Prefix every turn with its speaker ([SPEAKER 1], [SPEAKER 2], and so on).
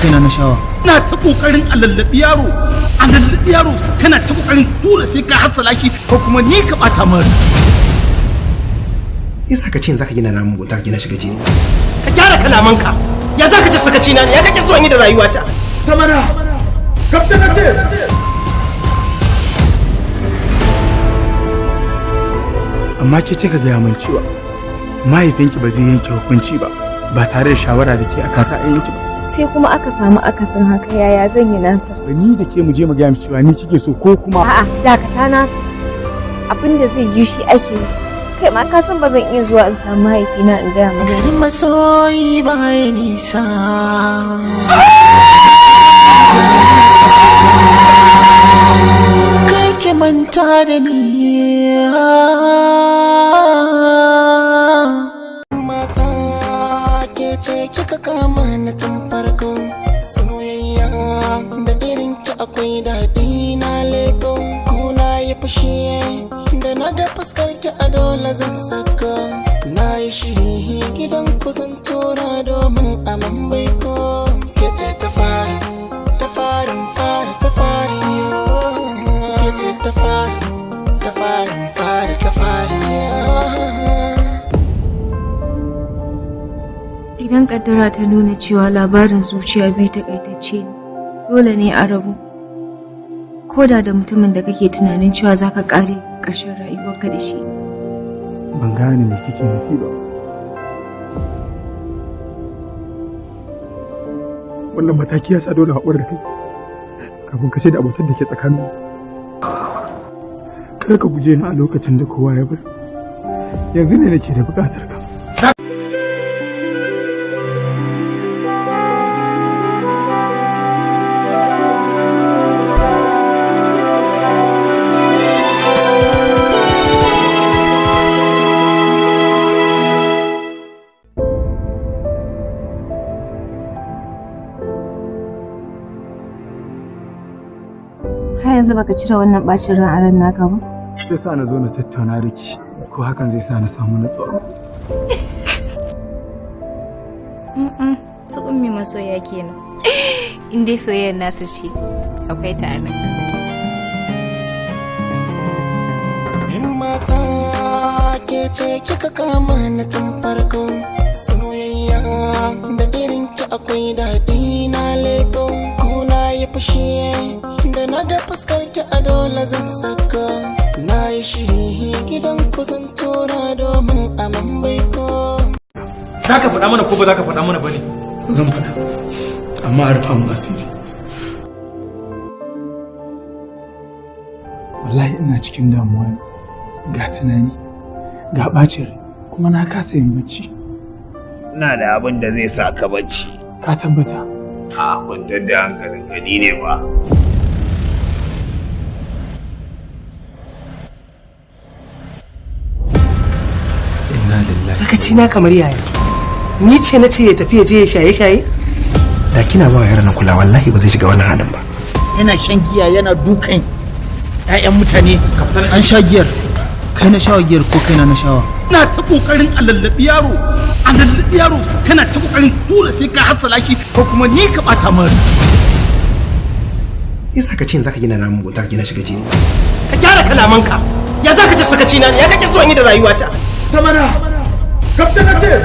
[SPEAKER 1] kaina na shawa.
[SPEAKER 2] Na ta kokarin a lallabi yaro kana ta kokarin tura sai ka hassala shi ko kuma ni ka bata mar.
[SPEAKER 3] Yasa ka ce zaka gina namun bota ka gina shiga jini.
[SPEAKER 4] Ka gyara kalamanka. Ya zaka ci sakaci na ne? Ya kake zuwa ni da rayuwata?
[SPEAKER 2] Samana. Kaftan ce.
[SPEAKER 1] Amma ke ka gaya min cewa mahaifinki ba zai yanke hukunci ba tare da shawara da ke akan ra'ayinki ba.
[SPEAKER 5] Sai kuma aka samu akasin haka, yaya zan yi nasa?
[SPEAKER 1] Da ni da ke mu je mu gaya miki cewa ni kike so ko kuma
[SPEAKER 5] a'a dakata nasa. Abin da zai yi shi ake yi. Kai ma ka san ba zan iya zuwa in samu mahaifina in gaya masa.
[SPEAKER 6] Garin masoyi ba ya nisa. Kai ke manta da ni. Mata ke ce kika kama na tun farko. Soyayya da irin ki akwai daɗi na leko. Kuna yi fushi da na ga fuskar ki a dole zan saka. Na yi shiri gidan ku zan tura domin a mambai ko. Ke ce ta fari, ta farin fari, ta fari. Ke ce ta fari, ta farin fari, ta fari.
[SPEAKER 5] Idan kaddara ta nuna cewa labarin zuciya bai takaitacce ne, dole ne a rabu. Koda da mutumin da kake tunanin cewa zaka kare ƙarshen rayuwarka da shi.
[SPEAKER 1] ban gane me kike nufi ba. Wannan mataki ya sa dole haƙura da kai kafin ka ce da abotan da ke tsakanin. Kar ka guje ni a lokacin da kowa ya bar. Yanzu ne nake da buƙatar ka.
[SPEAKER 5] Yanzu baka cire wannan bacin ran a ran naka ba?
[SPEAKER 1] Sai sa na zo na tattauna da ki ko hakan zai sa na samu nutsuwa.
[SPEAKER 7] Su ummi masoya kenan. In dai soyayyar nasu ce akwai ta nan.
[SPEAKER 6] In mata ke ce kika kama na tun farko. Soyayya da irin ki akwai daɗi na leko. Kuna yi fushi da na ga fuskar ki a dole zan saka. Na yi shiri gidan ku zan tura domin a mambai ko.
[SPEAKER 2] Za ka faɗa mana ko ba za ka faɗa mana ba ne?
[SPEAKER 3] Zan faɗa, amma a rufa mun asiri.
[SPEAKER 1] Wallahi ina cikin damuwa ga tunani ga ɓacin rai kuma na kasa yin bacci.
[SPEAKER 8] Ina da abin da zai sa ka bacci.
[SPEAKER 1] Ka tabbata?
[SPEAKER 8] A kwantar da hankalin ka ni ne ba.
[SPEAKER 3] Inna lillahi.
[SPEAKER 4] Sakaci na kamar yaya? Ni ce na ce ya tafi ya je ya shaye-shaye?
[SPEAKER 3] Da kina ba yaran nan kula wallahi ba zai shiga wannan halin ba.
[SPEAKER 4] Yana shan giya yana dukan 'ya'yan mutane.
[SPEAKER 1] An sha giyar. Kai na shawa giyar ko kaina na shawa?
[SPEAKER 2] Na ta kokarin a lallabi yaro kana ta kokarin tura sai ka hassala shi ko kuma ni ka bata mar.
[SPEAKER 3] Yasa ka ce zaka gina namun bota ka gina shiga jini.
[SPEAKER 4] Ka gyara kalamanka. Ya zaka ci sakaci na ne? Ya kake zuwa ni da rayuwata?
[SPEAKER 2] Samana. Kaftan ce.